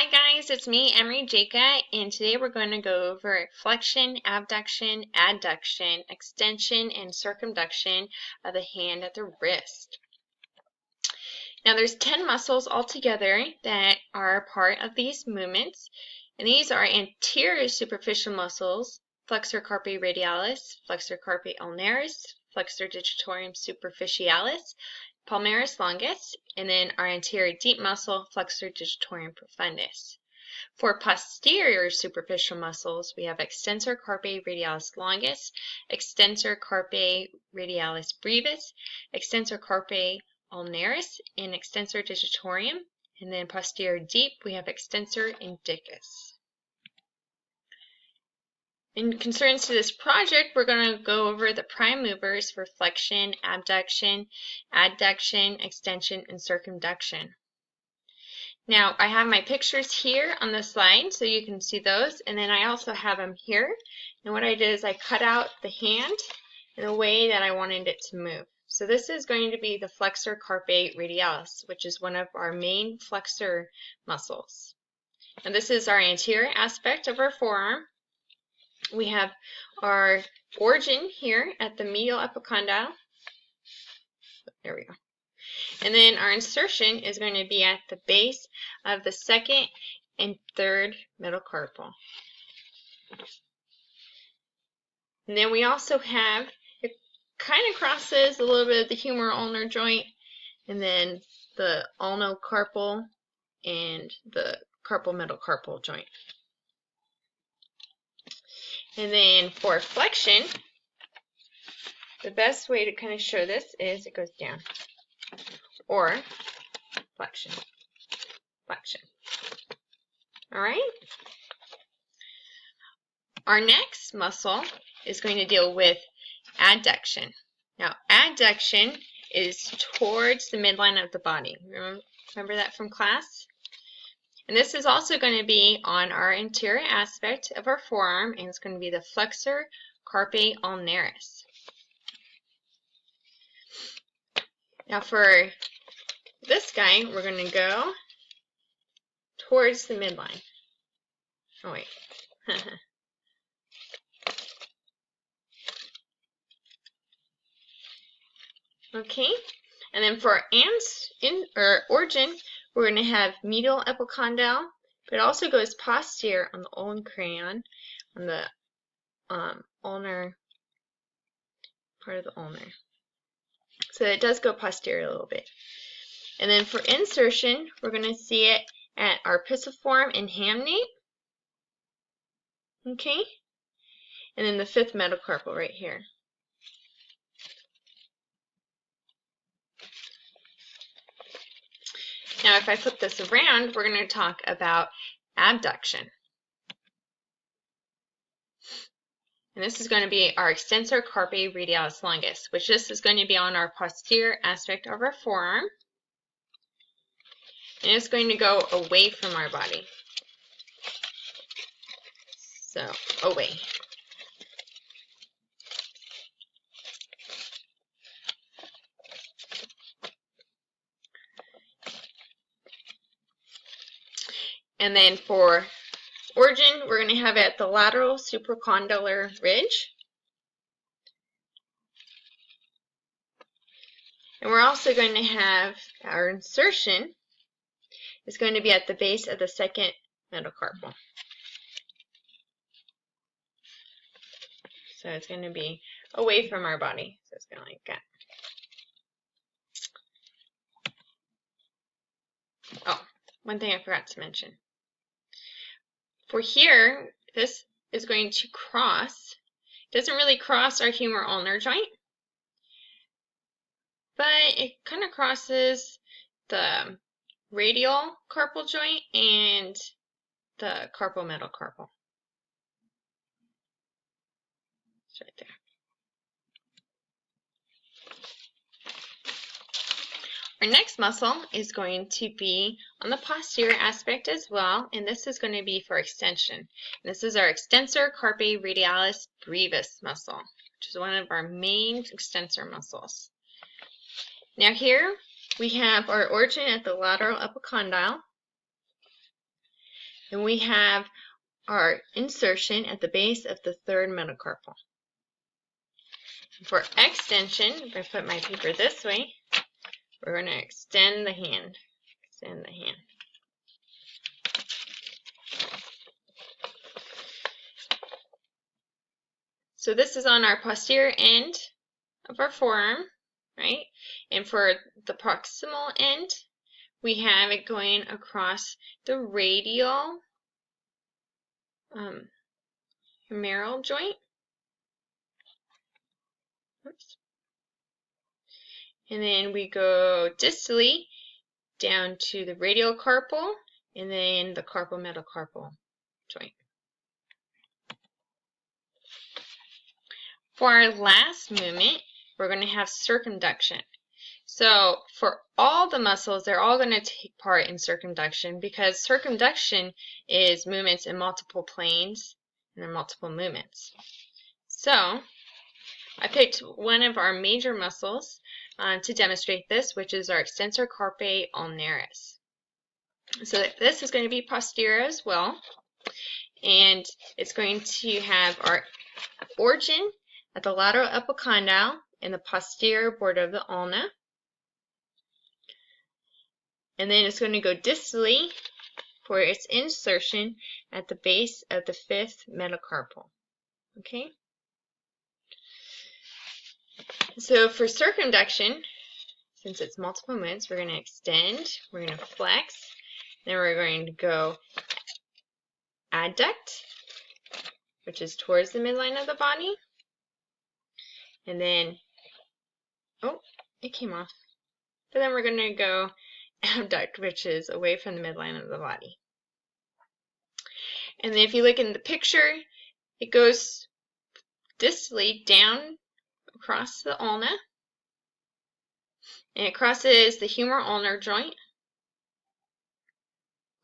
Hi guys, it's me, Emery Jaca, and today we're going to go over flexion, abduction, adduction, extension, and circumduction of the hand at the wrist. Now there's 10 muscles altogether that are part of these movements, and these are anterior superficial muscles, flexor carpi radialis, flexor carpi ulnaris, flexor digitorum superficialis, palmaris longus, and then our anterior deep muscle, flexor digitorum profundus. For posterior superficial muscles, we have extensor carpi radialis longus, extensor carpi radialis brevis, extensor carpi ulnaris, and extensor digitorum. And then posterior deep, we have extensor indicus. In concerns to this project, we're going to go over the prime movers for flexion, abduction, adduction, extension, and circumduction. Now, I have my pictures here on the slide so you can see those, and then I also have them here. And what I did is I cut out the hand in a way that I wanted it to move. So this is going to be the flexor carpi radialis, which is one of our main flexor muscles. And this is our anterior aspect of our forearm. We have our origin here at the medial epicondyle. There we go. And then our insertion is going to be at the base of the second and third metacarpal. And then we also have, it kind of crosses a little bit of the humeral ulnar joint, and then the ulnocarpal and the carpal metacarpal joint. And then for flexion, the best way to kind of show this is it goes down. Or flexion, flexion. All right? Our next muscle is going to deal with adduction. Now, adduction is towards the midline of the body. Remember that from class? And this is also going to be on our anterior aspect of our forearm, and it's going to be the flexor carpi ulnaris. Now for this guy, we're going to go towards the midline. Oh wait. Okay, and then for origin, we're going to have medial epicondyle, but it also goes posterior on the ulnar crayon, on the ulnar part of the ulnar. So it does go posterior a little bit. And then for insertion, we're going to see it at our pisiform and hamnate. Okay, and then the fifth metacarpal right here. Now, if I flip this around, we're going to talk about abduction. And this is going to be our extensor carpi radialis longus, which this is going to be on our posterior aspect of our forearm. And it's going to go away from our body. So, away. And then for origin, we're going to have it at the lateral supracondylar ridge. And we're also going to have our insertion is going to be at the base of the second metacarpal. So it's going to be away from our body. So it's going to like that. Oh, one thing I forgot to mention. For here, this is going to cross. It doesn't really cross our humeral ulnar joint, but it kind of crosses the radial carpal joint and the carpal metacarpal. It's right there. Our next muscle is going to be on the posterior aspect as well, and this is going to be for extension. This is our extensor carpi radialis brevis muscle, which is one of our main extensor muscles. Now here we have our origin at the lateral epicondyle, And we have our insertion at the base of the third metacarpal. For extension, if I put my paper this way, we're going to extend the hand. Extend the hand. So this is on our posterior end of our forearm, right? And for the proximal end, we have it going across the radial humeral joint. Oops. And then we go distally down to the radial carpal and then the carpal metacarpal joint. For our last movement, we're going to have circumduction. So for all the muscles, they're all going to take part in circumduction because circumduction is movements in multiple planes and there are multiple movements. So I picked one of our major muscles to demonstrate this, which is our extensor carpi ulnaris. So this is going to be posterior as well, and it's going to have our origin at the lateral epicondyle in the posterior border of the ulna. And then it's going to go distally for its insertion at the base of the fifth metacarpal. Okay? So for circumduction, since it's multiple movements, we're going to extend, we're going to flex, then we're going to go adduct, which is towards the midline of the body, and then, oh, it came off. But then we're going to go abduct, which is away from the midline of the body. And then if you look in the picture, it goes distally down across the ulna, and it crosses the humeral ulnar joint,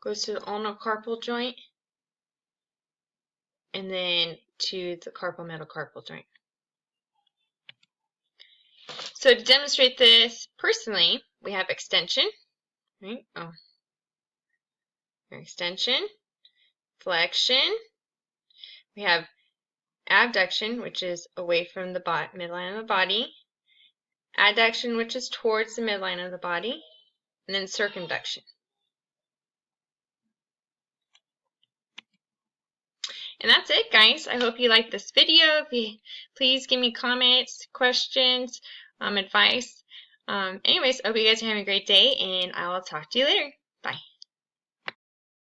goes to the ulnar carpal joint, and then to the carpal metacarpal joint. So to demonstrate this personally, we have extension, right? Oh, extension, flexion. We have abduction, which is away from the midline of the body, adduction, which is towards the midline of the body, and then circumduction. And that's it, guys. I hope you liked this video. Please give me comments, questions, advice. Anyways, I hope you guys are having a great day, and I will talk to you later. Bye.